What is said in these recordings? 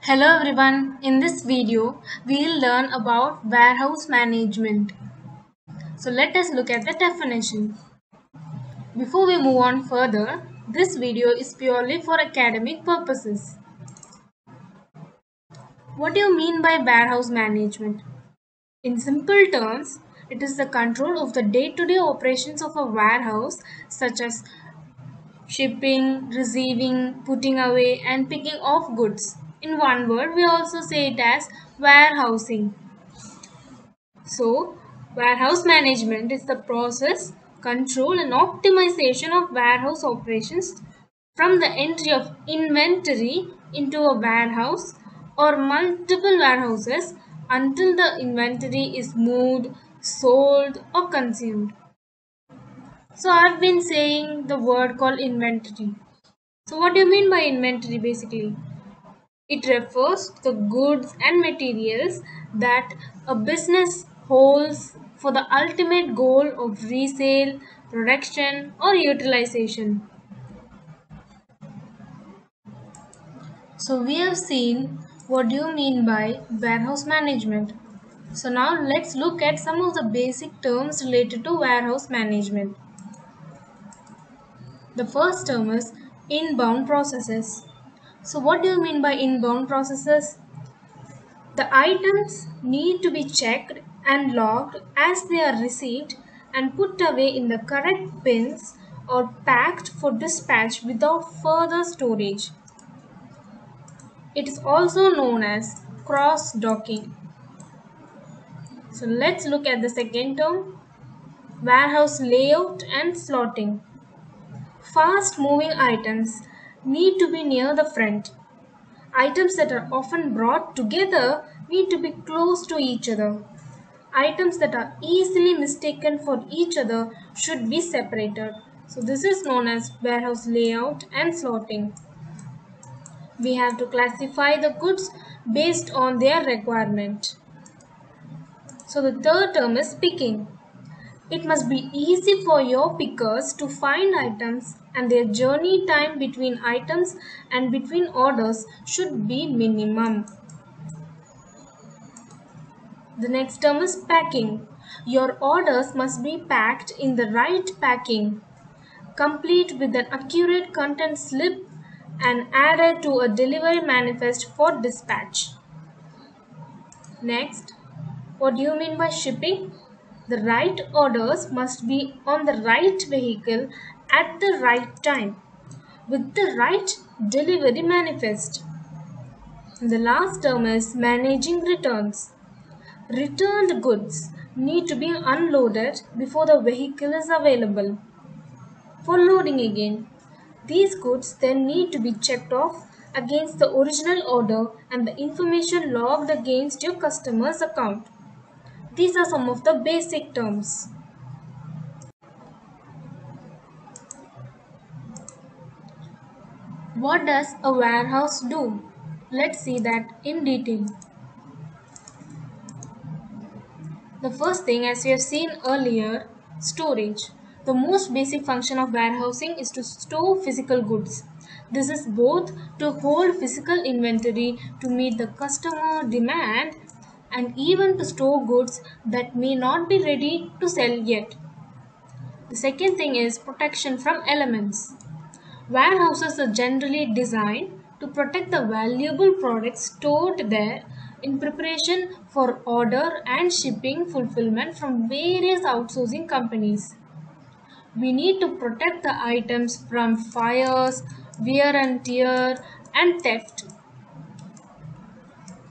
Hello everyone, in this video we'll learn about warehouse management. So let us look at the definition. Before we move on further, this video is purely for academic purposes. What do you mean by warehouse management? In simple terms, it is the control of the day-to-day operations of a warehouse such as shipping, receiving, putting away and picking of goods. In one word, we also say it as warehousing. So, warehouse management is the process, control, and optimization of warehouse operations from the entry of inventory into a warehouse or multiple warehouses until the inventory is moved, sold, or consumed. So, I've been saying the word called inventory. So, what do you mean by inventory basically? It refers to the goods and materials that a business holds for the ultimate goal of resale, production, or utilization. So we have seen what do you mean by warehouse management. So now let's look at some of the basic terms related to warehouse management. The first term is inbound processes. So what do you mean by inbound processes? The items need to be checked and logged as they are received and put away in the correct bins or packed for dispatch without further storage. It is also known as cross docking. So let's look at the second term, warehouse layout and slotting. Fast moving items need to be near the front. Items that are often brought together need to be close to each other. Items that are easily mistaken for each other should be separated. So this is known as warehouse layout and slotting. We have to classify the goods based on their requirement. So the third term is picking. It must be easy for your pickers to find items and their journey time between items and between orders should be minimum. The next term is packing. Your orders must be packed in the right packing, complete with an accurate content slip and added to a delivery manifest for dispatch. Next, what do you mean by shipping? The right orders must be on the right vehicle at the right time with the right delivery manifest. And the last term is managing returns. Returned goods need to be unloaded before the vehicle is available for loading again. These goods then need to be checked off against the original order and the information logged against your customer's account. These are some of the basic terms. What does a warehouse do? Let's see that in detail. The first thing, as we have seen earlier, storage. The most basic function of warehousing is to store physical goods. This is both to hold physical inventory to meet the customer demand and even to store goods that may not be ready to sell yet. The second thing is protection from elements. Warehouses are generally designed to protect the valuable products stored there in preparation for order and shipping fulfillment from various outsourcing companies. We need to protect the items from fires, wear and tear, and theft.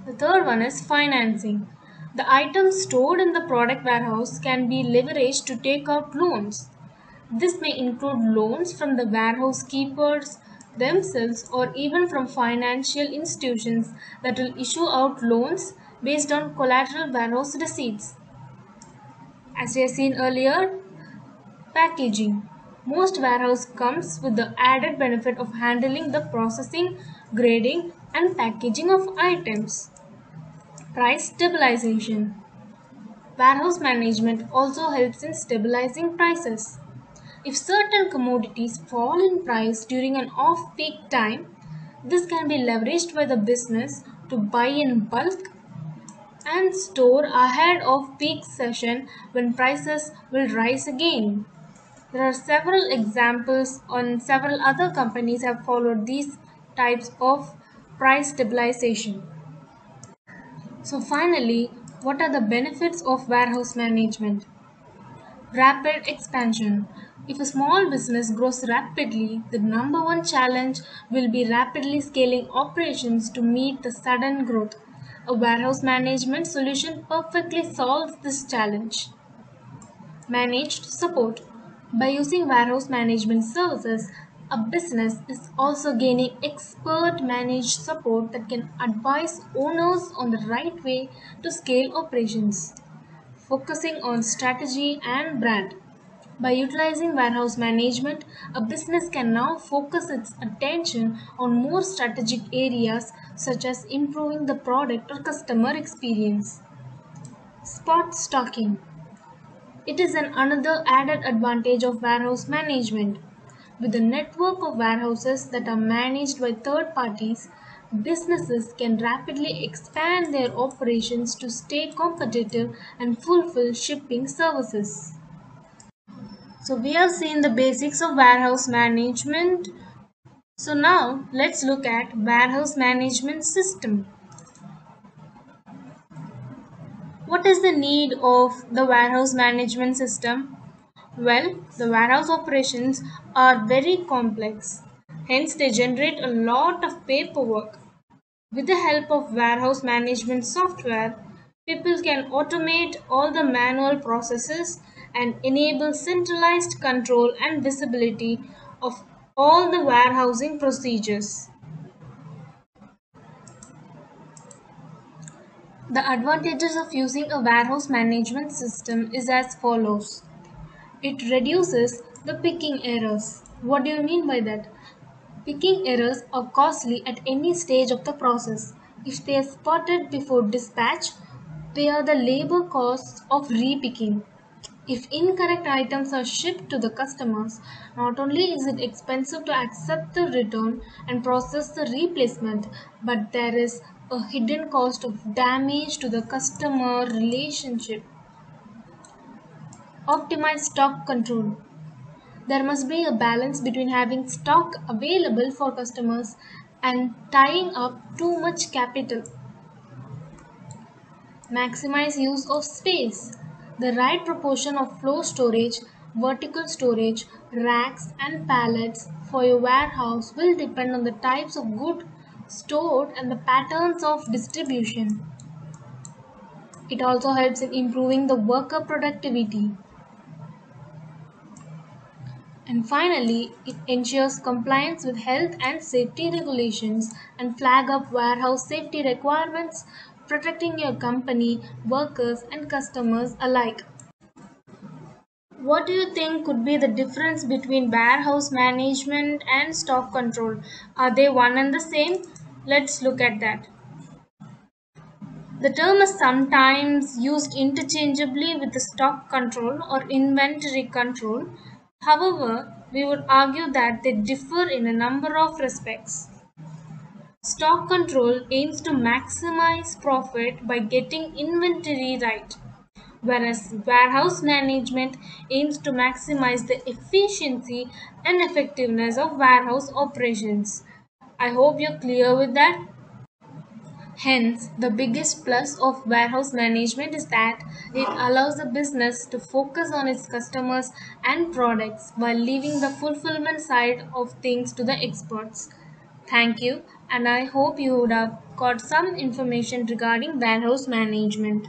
The third one is financing. The items stored in the product warehouse can be leveraged to take out loans. This may include loans from the warehouse keepers themselves or even from financial institutions that will issue out loans based on collateral warehouse receipts. As we have seen earlier, packaging. Most warehouse comes with the added benefit of handling the processing, grading and packaging of items. Price stabilization. Warehouse management also helps in stabilizing prices. If certain commodities fall in price during an off-peak time, this can be leveraged by the business to buy in bulk and store ahead of peak session when prices will rise again. There are several examples on several other companies have followed these types of price stabilization. So finally, what are the benefits of warehouse management? Rapid expansion. If a small business grows rapidly, the number one challenge will be rapidly scaling operations to meet the sudden growth. A warehouse management solution perfectly solves this challenge. Managed support. By using warehouse management services, a business is also gaining expert managed support that can advise owners on the right way to scale operations. Focusing on strategy and brand. By utilizing warehouse management, a business can now focus its attention on more strategic areas such as improving the product or customer experience. Spot stocking. It is another added advantage of warehouse management. With a network of warehouses that are managed by third parties, businesses can rapidly expand their operations to stay competitive and fulfill shipping services. So we have seen the basics of warehouse management. So now let's look at warehouse management system. What is the need of the warehouse management system? Well, the warehouse operations are very complex. Hence, they generate a lot of paperwork. With the help of warehouse management software, people can automate all the manual processes and enable centralized control and visibility of all the warehousing procedures. The advantages of using a warehouse management system is as follows. It reduces the picking errors. What do you mean by that? Picking errors are costly at any stage of the process. If they are spotted before dispatch, they are the labor costs of repicking. If incorrect items are shipped to the customers, not only is it expensive to accept the return and process the replacement, but there is a hidden cost of damage to the customer relationship. Optimize stock control. There must be a balance between having stock available for customers and tying up too much capital. Maximize use of space. The right proportion of floor storage, vertical storage, racks, and pallets for your warehouse will depend on the types of good stored and the patterns of distribution. It also helps in improving the worker productivity. And finally, it ensures compliance with health and safety regulations and flag up warehouse safety requirements, protecting your company, workers, and customers alike. What do you think could be the difference between warehouse management and stock control? Are they one and the same? Let's look at that. The term is sometimes used interchangeably with the stock control or inventory control. However, we would argue that they differ in a number of respects. Stock control aims to maximize profit by getting inventory right, whereas warehouse management aims to maximize the efficiency and effectiveness of warehouse operations. I hope you're clear with that. Hence, the biggest plus of warehouse management is that it allows the business to focus on its customers and products while leaving the fulfillment side of things to the experts. Thank you, and I hope you would have got some information regarding warehouse management.